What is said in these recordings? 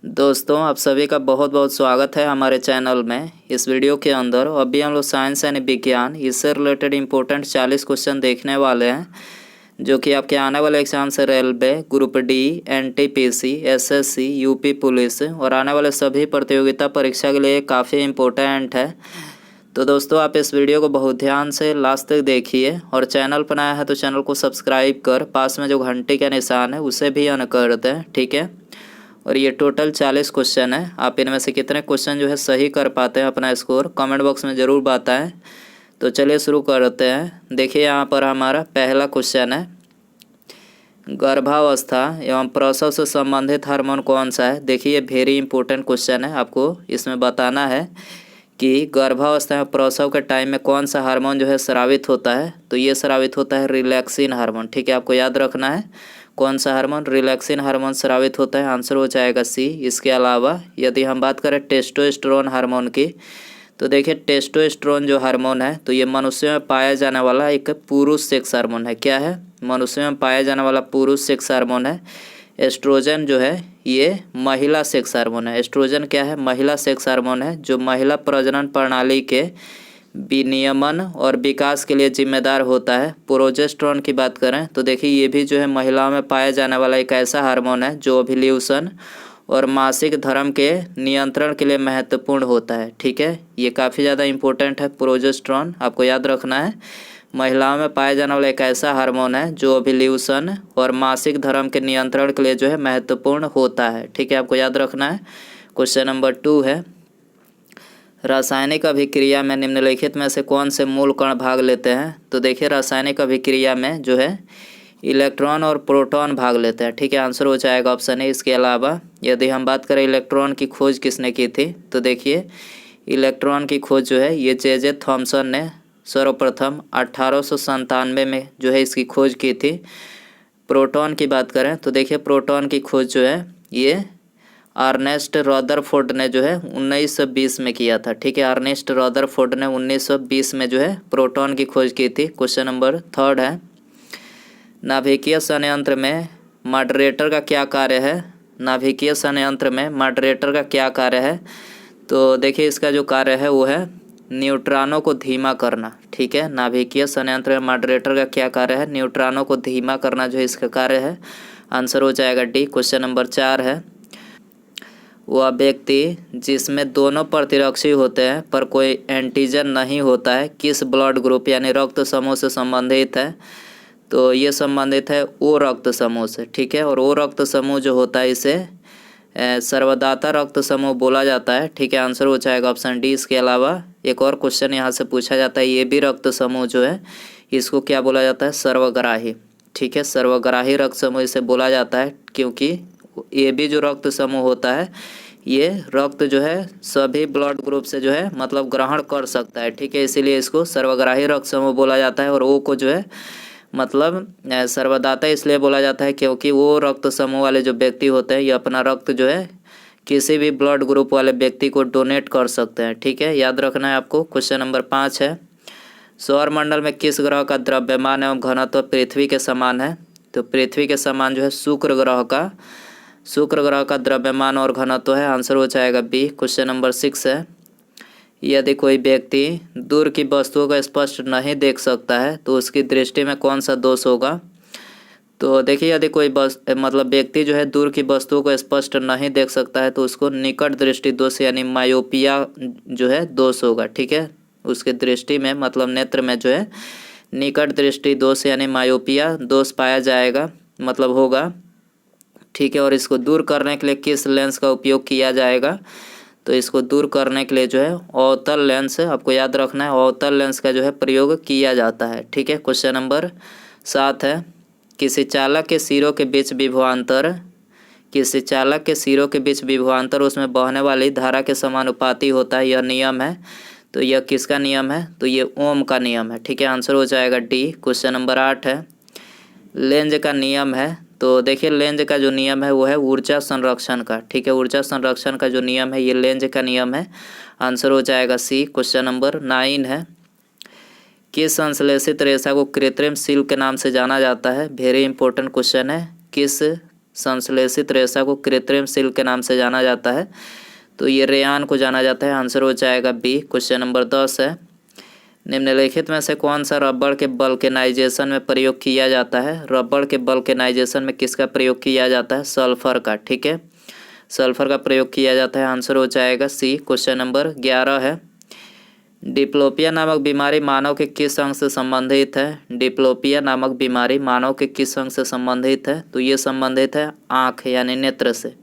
दोस्तों आप सभी का बहुत बहुत स्वागत है हमारे चैनल में। इस वीडियो के अंदर अभी हम लोग साइंस यानी विज्ञान इससे रिलेटेड इम्पोर्टेंट 40 क्वेश्चन देखने वाले हैं, जो कि आपके आने वाले एग्जाम से railway, group D, NTPC, SSC, UP police और आने वाले सभी प्रतियोगिता परीक्षा के लिए काफ़ी इम्पोर्टेंट है। तो दोस्तों आप इस वीडियो को बहुत ध्यान से लास्ट तक देखिए और चैनल पर नया है तो चैनल को सब्सक्राइब कर पास में जो घंटी का निशान है उसे भी ऑन कर दें, ठीक है। और ये टोटल 40 क्वेश्चन है। आप इनमें से कितने क्वेश्चन जो है सही कर पाते हैं अपना स्कोर कमेंट बॉक्स में ज़रूर बताएं। तो चलिए शुरू करते हैं। देखिए यहाँ पर हमारा पहला क्वेश्चन है, गर्भावस्था एवं प्रसव से संबंधित हार्मोन कौन सा है। देखिए वेरी इंपॉर्टेंट क्वेश्चन है, आपको इसमें बताना है कि गर्भावस्था में प्रसव के टाइम में कौन सा हार्मोन जो है स्रावित होता है। तो ये स्रावित होता है रिलैक्सिन हार्मोन, ठीक है। आपको याद रखना है कौन सा हार्मोन, रिलैक्सिन हार्मोन स्रावित होता है। आंसर हो जाएगा सी। इसके अलावा यदि हम बात करें टेस्टोस्टेरोन हार्मोन की, तो देखिए टेस्टोस्टेरोन जो हार्मोन है तो ये मनुष्य में पाया जाने वाला एक पुरुष सेक्स हार्मोन है। क्या है? मनुष्य में पाया जाने वाला पुरुष सेक्स हार्मोन है। एस्ट्रोजन जो है ये महिला सेक्स हार्मोन है। एस्ट्रोजन क्या है? महिला सेक्स हार्मोन है, जो महिला प्रजनन प्रणाली के विनियमन और विकास के लिए जिम्मेदार होता है। प्रोजेस्टेरोन की बात करें तो देखिए ये भी जो है महिलाओं में पाया जाने वाला एक ऐसा हार्मोन है जो ओव्यूलेशन और मासिक धर्म के नियंत्रण के लिए महत्वपूर्ण होता है, ठीक है। ये काफ़ी ज़्यादा इम्पोर्टेंट है प्रोजेस्टेरोन, आपको याद रखना है। महिलाओं में पाया जाने वाला एक ऐसा हार्मोन है जो ओव्यूलेशन और मासिक धर्म के नियंत्रण के लिए जो है महत्वपूर्ण होता है, ठीक है। आपको याद रखना है। क्वेश्चन नंबर 2 है, रासायनिक अभिक्रिया में निम्नलिखित में से कौन से मूल कण भाग लेते हैं। तो देखिए रासायनिक अभिक्रिया में जो है इलेक्ट्रॉन और प्रोटॉन भाग लेते हैं, ठीक है। आंसर हो जाएगा ऑप्शन ए। इसके अलावा यदि हम बात करें इलेक्ट्रॉन की खोज किसने की थी, तो देखिए इलेक्ट्रॉन की खोज जो है ये जे थॉमसन ने सर्वप्रथम 1897 में जो है इसकी खोज की थी। प्रोटॉन की बात करें तो देखिए प्रोटॉन की खोज जो है ये अर्नेस्ट रदरफोर्ड ने जो है 1920 में किया था, ठीक है। अर्नेस्ट रदरफोर्ड ने 1920 में जो है प्रोटॉन की खोज की थी। क्वेश्चन नंबर 3 है, नाभिकीय संयंत्र में मॉडरेटर का क्या कार्य है। नाभिकीय संयंत्र में मॉडरेटर का क्या कार्य है। तो देखिए इसका जो कार्य है वो है न्यूट्रॉनों को धीमा करना, ठीक है। नाभिकीय संयंत्र में मॉडरेटर का क्या कार्य है? न्यूट्रॉनों को धीमा करना जो है इसका कार्य है। आंसर हो जाएगा डी। क्वेश्चन नंबर 4 है, वह व्यक्ति जिसमें दोनों प्रतिरक्षी होते हैं पर कोई एंटीजन नहीं होता है किस ब्लड ग्रुप यानी रक्त समूह से संबंधित है। तो ये संबंधित है ओ रक्त समूह से, ठीक है। और ओ रक्त समूह जो होता है इसे सर्वदाता रक्त समूह बोला जाता है, ठीक है। आंसर हो जाएगा ऑप्शन डी। इसके अलावा एक और क्वेश्चन यहाँ से पूछा जाता है, ये भी रक्त समूह जो है इसको क्या बोला जाता है? सर्वग्राही, ठीक है। सर्वग्राही रक्त समूह इसे बोला जाता है क्योंकि ये भी जो रक्त समूह होता है ये रक्त जो है सभी ब्लड ग्रुप से जो है मतलब ग्रहण कर सकता है, ठीक है। इसीलिए इसको सर्वग्राही रक्त समूह बोला जाता है। और ओ को जो है मतलब सर्वदाता इसलिए बोला जाता है क्योंकि वो रक्त समूह वाले जो व्यक्ति होते हैं ये अपना रक्त जो है किसी भी ब्लड ग्रुप वाले व्यक्ति को डोनेट कर सकते हैं, ठीक है। याद रखना है आपको। क्वेश्चन नंबर 5 है, सौरमंडल में किस ग्रह का द्रव्यमान एवं घनत्व पृथ्वी के समान है। तो पृथ्वी के समान जो है शुक्र ग्रह का द्रव्यमान और घनत्व है। आंसर हो जाएगा बी। क्वेश्चन नंबर 6 है, यदि कोई व्यक्ति दूर की वस्तुओं को स्पष्ट नहीं देख सकता है तो उसकी दृष्टि में कौन सा दोष होगा। तो देखिए यदि कोई मतलब व्यक्ति जो है दूर की वस्तुओं को स्पष्ट नहीं देख सकता है तो उसको निकट दृष्टि दोष यानी मायोपिया जो है दोष होगा, ठीक है। उसके दृष्टि में मतलब नेत्र में जो है निकट दृष्टि दोष यानी मायोपिया दोष पाया जाएगा मतलब होगा, ठीक है। और इसको दूर करने के लिए किस लेंस का उपयोग किया जाएगा। तो इसको दूर करने के लिए जो है अवतल लेंस, आपको याद रखना है अवतल लेंस का जो है प्रयोग किया जाता है, ठीक है। क्वेश्चन नंबर 7 है, किसी चालक के सिरों के बीच विभवांतर उसमें बहने वाली धारा के समानुपाती होता है, यह नियम है। तो यह किसका नियम है? तो ये ओम का नियम है, ठीक है। आंसर हो जाएगा डी। क्वेश्चन नंबर 8 है, लेंज का नियम है। तो देखिए लेंज का जो नियम है वो है ऊर्जा संरक्षण का, ठीक है। ऊर्जा संरक्षण का जो नियम है ये लेंज का नियम है। आंसर हो जाएगा सी। क्वेश्चन नंबर 9 है, किस संश्लेषित रेशा को कृत्रिम सिल्क के नाम से जाना जाता है। वेरी इंपॉर्टेंट क्वेश्चन है, किस संश्लेषित रेशा को कृत्रिम सिल्क के नाम से जाना जाता है? तो ये रेयान को जाना जाता है। आंसर हो जाएगा बी। क्वेश्चन नंबर 10 है, निम्नलिखित में से कौन सा रबड़ के वल्केनाइजेशन में प्रयोग किया जाता है? रबड़ के वल्केनाइजेशन में किसका प्रयोग किया जाता है? सल्फर का। ठीक है, सल्फर का प्रयोग किया जाता है। आंसर हो जाएगा सी। क्वेश्चन नंबर 11 है, डिप्लोपिया नामक बीमारी मानव के किस अंग से संबंधित है? डिप्लोपिया नामक बीमारी मानव के किस अंग से संबंधित है? तो ये संबंधित है आँख यानी नेत्र से।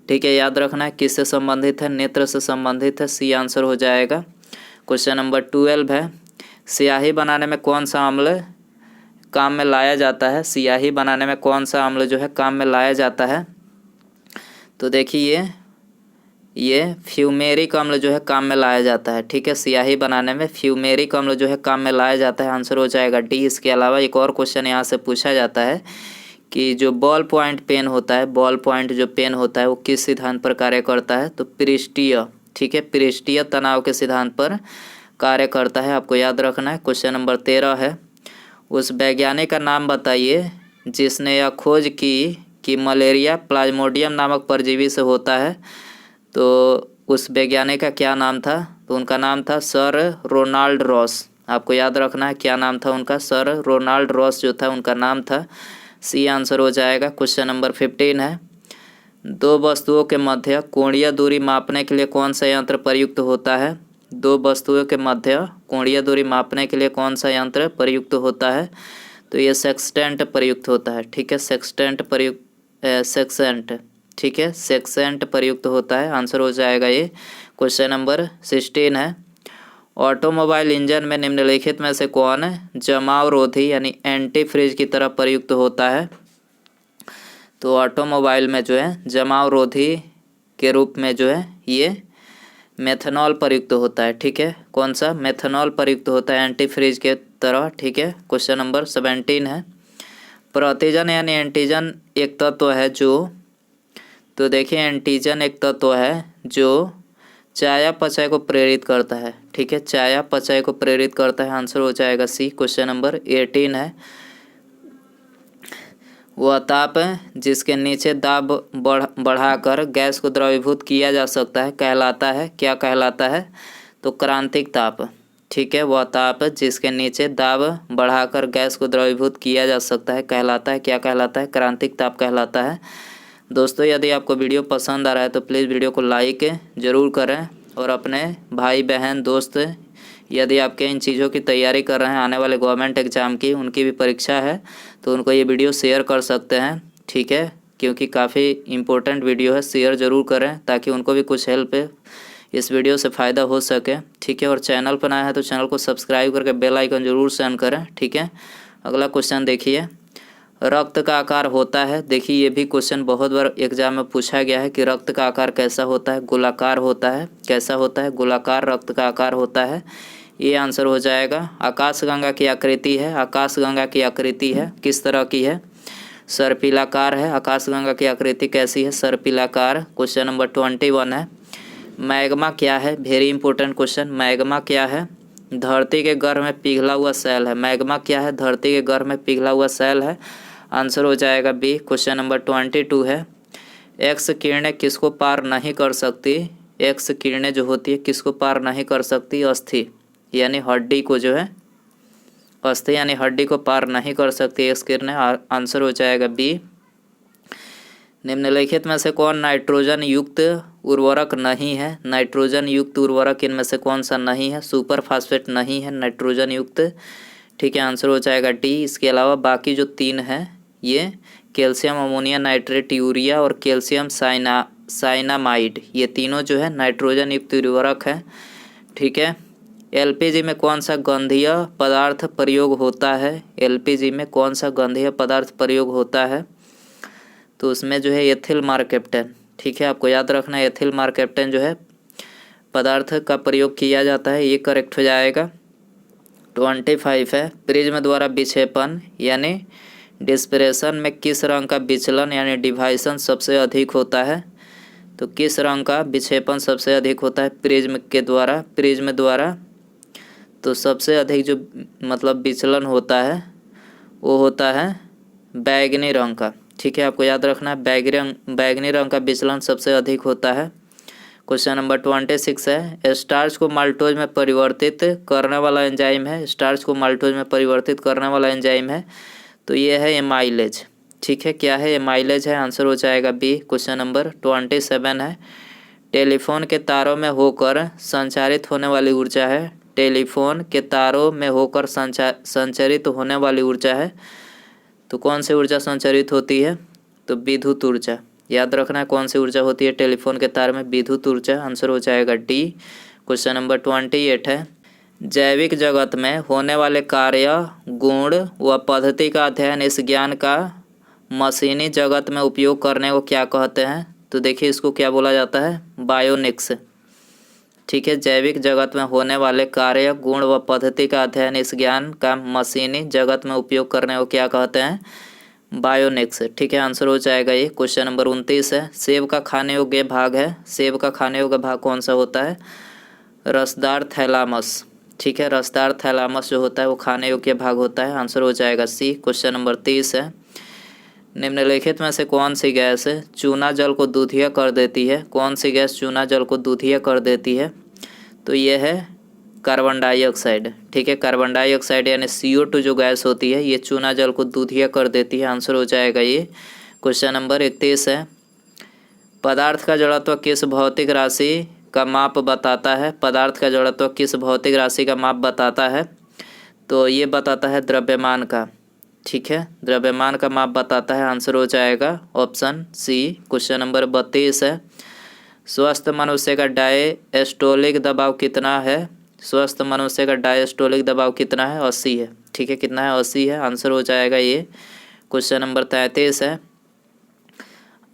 ठीक है, याद रखना है किससे संबंधित है? नेत्र से संबंधित है। सी आंसर हो जाएगा। क्वेश्चन नंबर 12 है, स्याही बनाने में कौन सा अम्ल काम में लाया जाता है? स्याही बनाने में कौन सा अम्ल जो है काम में लाया जाता है? तो देखिए ये फ्यूमेरिक अम्ल जो है काम में लाया जाता है। ठीक है, स्याही बनाने में फ्यूमेरिक अम्ल जो है काम में लाया जाता है। आंसर हो जाएगा डी। इसके अलावा एक और क्वेश्चन यहाँ से पूछा जाता है कि जो बॉल पॉइंट पेन होता है, बॉल पॉइंट जो पेन होता है वो किस सिद्धांत पर कार्य करता है? तो पृष्ठीय। ठीक है, पृष्ठीय तनाव के सिद्धांत पर कार्य करता है, आपको याद रखना है। क्वेश्चन नंबर 13 है, उस वैज्ञानिक का नाम बताइए जिसने यह खोज की कि मलेरिया प्लाज्मोडियम नामक परजीवी से होता है। तो उस वैज्ञानिक का क्या नाम था? तो उनका नाम था सर रोनाल्ड रॉस। आपको याद रखना है क्या नाम था उनका? सर रोनाल्ड रॉस जो था उनका नाम था। सी आंसर हो जाएगा। क्वेश्चन नंबर 15 है, दो वस्तुओं के मध्य कोणीय दूरी मापने के लिए कौन सा यंत्र प्रयुक्त होता है? दो वस्तुओं के मध्य कोणीय दूरी मापने के लिए कौन सा यंत्र प्रयुक्त होता है? तो ये सेक्सटेंट प्रयुक्त होता है। ठीक है, सेक्सटेंट प्रयुक्त सेक्सेंट। ठीक है, सेक्सेंट प्रयुक्त होता है। आंसर हो जाएगा ये। क्वेश्चन नंबर 16 है, ऑटोमोबाइल इंजन में निम्नलिखित में से कौन जमाव रोधी यानी एंटी फ्रीज की तरह प्रयुक्त होता है? तो ऑटोमोबाइल में जो है जमाव रोधी के रूप में जो है ये मेथनॉल प्रयुक्त होता है। ठीक है, कौन सा? मेथनॉल प्रयुक्त होता है एंटी फ्रीज के तरह। ठीक है, क्वेश्चन नंबर 17 है, प्रतिजन यानी एंटीजन एक तत्व है जो, तो देखिए एंटीजन एक तत्व है जो चयापचय को प्रेरित करता है। ठीक है, चयापचय को प्रेरित करता है। आंसर हो जाएगा सी। क्वेश्चन नंबर 18 है, वह ताप जिसके नीचे दाब बढ़ाकर गैस को द्रवीभूत किया जा सकता है कहलाता है, क्या कहलाता है? तो क्रांतिक ताप। ठीक है, वह ताप जिसके नीचे दाब बढ़ाकर गैस को द्रवीभूत किया जा सकता है कहलाता है, क्या कहलाता है? क्रांतिक ताप कहलाता है। दोस्तों यदि आपको वीडियो पसंद आ रहा है तो प्लीज़ वीडियो को लाइक ज़रूर करें और अपने भाई बहन दोस्त यदि आपके इन चीज़ों की तैयारी कर रहे हैं, आने वाले गवर्नमेंट एग्ज़ाम की उनकी भी परीक्षा है, तो उनको ये वीडियो शेयर कर सकते हैं। ठीक है, क्योंकि काफ़ी इम्पोर्टेंट वीडियो है, शेयर ज़रूर करें ताकि उनको भी कुछ हेल्प इस वीडियो से फ़ायदा हो सके। ठीक है, और चैनल पर नया है तो चैनल को सब्सक्राइब करके बेल आइकन ज़रूर सेंड करें। ठीक है, अगला क्वेश्चन देखिए, रक्त का आकार होता है। देखिए ये भी क्वेश्चन बहुत बार एग्जाम में पूछा गया है कि रक्त का आकार कैसा होता है? गोलाकार होता है। कैसा होता है? गोलाकार रक्त का आकार होता है। ये आंसर हो जाएगा। आकाशगंगा की आकृति है, आकाशगंगा की आकृति है, किस तरह की है? सर्पिलाकार है। आकाशगंगा की आकृति कैसी है? सर्पिलाकार। क्वेश्चन नंबर 21 है, मैग्मा क्या है? Very important question. मैग्मा क्या है? धरती के गर्भ में पिघला हुआ सेल है। मैग्मा क्या है? धरती के गर्भ में पिघला हुआ सेल है। आंसर हो जाएगा बी। क्वेश्चन नंबर 22 है, एक्स किरणें किसको पार नहीं कर सकती? एक्स किरणें जो होती है किसको पार नहीं कर सकती? अस्थि यानी हड्डी को जो है, अस्थि यानी हड्डी को पार नहीं कर सकती एक्स किरणें। आंसर हो जाएगा बी। निम्नलिखित में से कौन नाइट्रोजन युक्त उर्वरक नहीं है? नाइट्रोजन युक्त उर्वरक इनमें से कौन सा नहीं है? सुपर फास्फेट नहीं है नाइट्रोजन युक्त। ठीक है, आंसर हो जाएगा डी। इसके अलावा बाकी जो 3 हैं ये कैल्शियम अमोनिया नाइट्रेट यूरिया और कैल्शियम साइनामाइड, ये तीनों जो है नाइट्रोजन युक्त उर्वरक है। ठीक है, एलपीजी में कौन सा गंधीय पदार्थ प्रयोग होता है? एलपीजी में कौन सा गंधीय पदार्थ प्रयोग होता है? तो उसमें जो है एथिल मार्केप्टेन। ठीक है, आपको याद रखना है एथिल मार्केप्टेन जो है पदार्थ का प्रयोग किया जाता है। ये करेक्ट हो जाएगा। 25 है, प्रिज्म द्वारा विक्षेपण यानी डिस्परेशन में किस रंग का विचलन यानी डिवाइसन सबसे अधिक होता है? तो किस रंग का विक्षेपण सबसे अधिक होता है प्रिज्म के द्वारा? प्रिज्म द्वारा तो सबसे अधिक जो मतलब विचलन होता है वो होता है बैगनी रंग का। ठीक है, आपको याद रखना है बैगनी रंग का विचलन सबसे अधिक होता है। क्वेश्चन नंबर 26 है, स्टार्च को माल्टोज में परिवर्तित करने वाला एंजाइम है। स्टार्च को माल्टोज में परिवर्तित करने वाला एंजाइम है, तो ये है एमाइलेज। ठीक है, क्या है? एमाइलेज है। आंसर हो जाएगा बी। क्वेश्चन नंबर 27 है, टेलीफोन के तारों में होकर संचारित होने वाली ऊर्जा है। टेलीफोन के तारों में होकर संचारित होने वाली ऊर्जा है, तो कौन सी ऊर्जा संचारित होती है? तो विद्युत ऊर्जा। याद रखना है कौन सी ऊर्जा होती है टेलीफोन के तार में? विद्युत ऊर्जा। आंसर हो जाएगा डी। क्वेश्चन नंबर 28 है, जैविक जगत में होने वाले कार्य, गुण व पद्धति का अध्ययन इस ज्ञान का मशीनी जगत में उपयोग करने को क्या कहते हैं? तो देखिए इसको क्या बोला जाता है? बायोनिक्स। ठीक है, जैविक जगत में होने वाले कार्य, गुण व पद्धति का अध्ययन इस ज्ञान का मशीनी जगत में उपयोग करने को क्या कहते हैं? बायोनिक्स। ठीक है, आंसर हो जाएगा ये। क्वेश्चन नंबर 29 है, सेब का खाने योग्य भाग है। सेब का खाने योग्य भाग कौन सा होता है? रसदार थैलामस। ठीक है, रसदार थैलामस जो होता है वो खाने योग्य भाग होता है। आंसर हो जाएगा सी। क्वेश्चन नंबर 30 है, निम्नलिखित में से कौन सी गैस चूना जल को दूधिया कर देती है? कौन सी गैस चूना जल को दूधिया कर देती है? तो ये है कार्बन डाइऑक्साइड। ठीक है, कार्बन डाइऑक्साइड यानी CO2 जो गैस होती है ये चूना जल को दूधिया कर देती है। आंसर हो जाएगा ये। क्वेश्चन नंबर 31 है, पदार्थ का जड़त्व किस भौतिक राशि का माप बताता है? पदार्थ का जड़त्व किस भौतिक राशि का माप बताता है? तो ये बताता है द्रव्यमान का। ठीक है, द्रव्यमान का माप बताता है। आंसर हो जाएगा ऑप्शन सी। क्वेश्चन नंबर 32 है, स्वस्थ मनुष्य का डायस्टोलिक दबाव कितना है? स्वस्थ मनुष्य का डायस्टोलिक दबाव कितना है? 80 है। ठीक है, कितना है? 80 है। आंसर हो जाएगा ये। क्वेश्चन नंबर 33 है,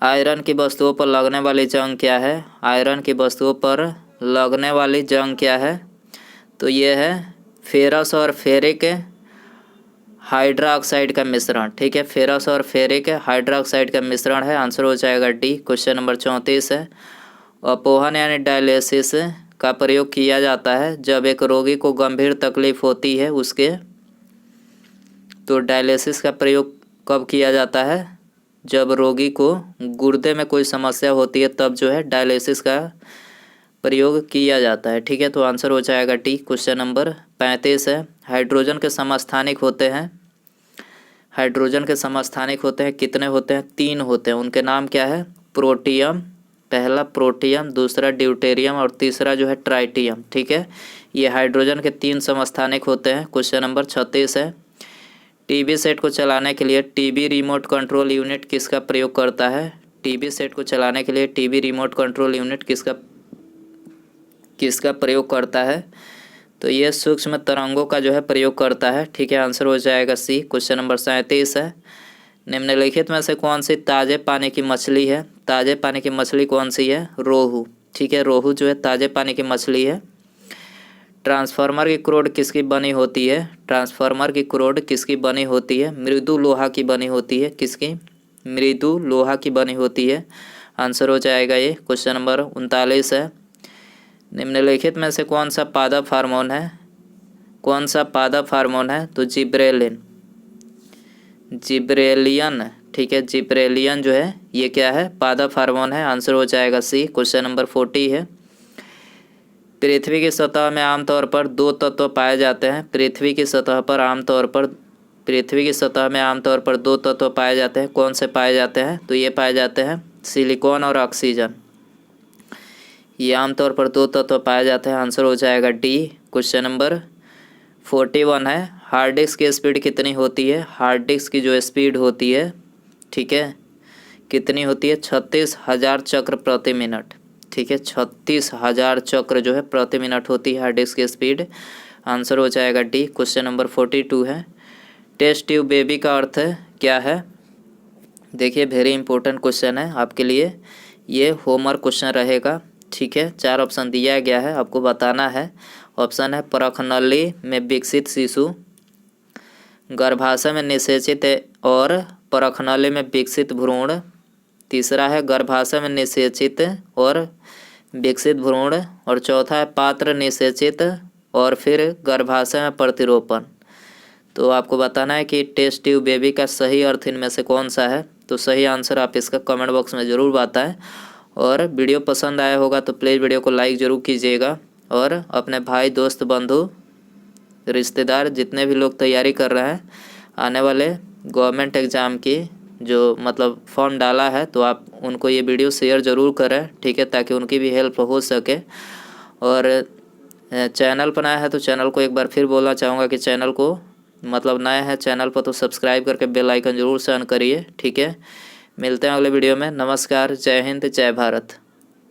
आयरन की वस्तुओं पर लगने वाली जंग क्या है? आयरन की वस्तुओं पर लगने वाली जंग क्या है? तो ये है फेरस और फेरिक हाइड्रोक्साइड का मिश्रण। ठीक है, फेरस और फेरिक हाइड्रोक्साइड का मिश्रण है। आंसर हो जाएगा डी। क्वेश्चन नंबर 34 है, अपोहन यानी डायलिसिस का प्रयोग किया जाता है जब एक रोगी को गंभीर तकलीफ होती है उसके। तो डायलिसिस का प्रयोग कब किया जाता है? जब रोगी को गुर्दे में कोई समस्या होती है तब जो है डायलिसिस का प्रयोग किया जाता है। ठीक है, तो आंसर हो जाएगा डी। क्वेश्चन नंबर 35 है, हाइड्रोजन के समस्थानिक होते हैं। हाइड्रोजन के समस्थानिक होते हैं, कितने होते हैं? 3 होते हैं। उनके नाम क्या है? प्रोटियम, पहला प्रोटियम, दूसरा ड्यूटेरियम और तीसरा जो है ट्राइटियम। ठीक है, ये हाइड्रोजन के 3 समस्थानिक होते हैं। क्वेश्चन नंबर 36 है, टीवी सेट को चलाने के लिए टीवी रिमोट कंट्रोल यूनिट किसका प्रयोग करता है? टीवी सेट को चलाने के लिए टीवी रिमोट कंट्रोल यूनिट किसका प्रयोग करता है? तो ये सूक्ष्म तरंगों का जो है प्रयोग करता है। ठीक है, आंसर हो जाएगा सी। क्वेश्चन नंबर 37 है, निम्नलिखित में से कौन सी ताजे पानी की मछली है? ताजे पानी की मछली कौन सी है? रोहू। ठीक है, रोहू जो है ताजे पानी की मछली है। ट्रांसफार्मर की क्रोड किसकी बनी होती है? ट्रांसफार्मर की क्रोड किसकी बनी होती है? मृदु लोहा की बनी होती है। किसकी? मृदु लोहा की बनी होती है। आंसर हो जाएगा ये। क्वेश्चन नंबर 39 है, निम्नलिखित में से कौन सा पादप हार्मोन है? कौन सा पादप हार्मोन है? तो जिब्रेलिन, जिब्रेलियन। ठीक है, जिब्रेलियन जो है ये क्या है? पादप हार्मोन है। आंसर हो जाएगा सी। क्वेश्चन नंबर 40 है, पृथ्वी की सतह में आमतौर पर 2 तत्व पाए जाते हैं। पृथ्वी की सतह में आमतौर पर 2 तत्व पाए जाते हैं। कौन से पाए जाते हैं? तो ये पाए जाते हैं सिलिकॉन और ऑक्सीजन। ये आमतौर पर 2 तत्व पाए जाते हैं। आंसर हो जाएगा डी। क्वेश्चन नंबर 41 है, हार्ड डिस्क की स्पीड कितनी होती है? हार्ड डिस्क की जो स्पीड होती है, ठीक है, कितनी होती है? 36,000 चक्र प्रति मिनट। ठीक है, 36,000 चक्र जो है प्रति मिनट होती है हार्ड डिस्क की स्पीड। आंसर हो जाएगा डी। क्वेश्चन नंबर 42 है, टेस्ट ट्यूब बेबी का अर्थ क्या है? देखिए वेरी इंपॉर्टेंट क्वेश्चन है आपके लिए, ये होमवर्क क्वेश्चन रहेगा। ठीक है, 4 ऑप्शन दिया गया है, आपको बताना है। ऑप्शन है परखनली में विकसित शिशु, गर्भाशय में निषेचित और परखनली में विकसित भ्रूण, तीसरा है गर्भाशय में निषेचित और विकसित भ्रूण, और चौथा है पात्र निषेचित और फिर गर्भाशय में प्रतिरोपण। तो आपको बताना है कि टेस्ट ट्यूब बेबी का सही अर्थ इनमें से कौन सा है? तो सही आंसर आप इसका कमेंट बॉक्स में ज़रूर बताएं। और वीडियो पसंद आया होगा तो प्लीज़ वीडियो को लाइक ज़रूर कीजिएगा। और अपने भाई, दोस्त, बंधु, रिश्तेदार जितने भी लोग तैयारी कर रहे हैं आने वाले गवर्नमेंट एग्ज़ाम की, जो मतलब फॉर्म डाला है, तो आप उनको ये वीडियो शेयर ज़रूर करें, ठीक है, ताकि उनकी भी हेल्प हो सके। और चैनल पर नया है तो चैनल को एक बार फिर बोलना चाहूँगा कि चैनल को मतलब नया है चैनल पर तो सब्सक्राइब करके बेल आइकन ज़रूर से ऑन करिए, ठीक है। मिलते हैं अगले वीडियो में। नमस्कार, जय हिंद, जय भारत।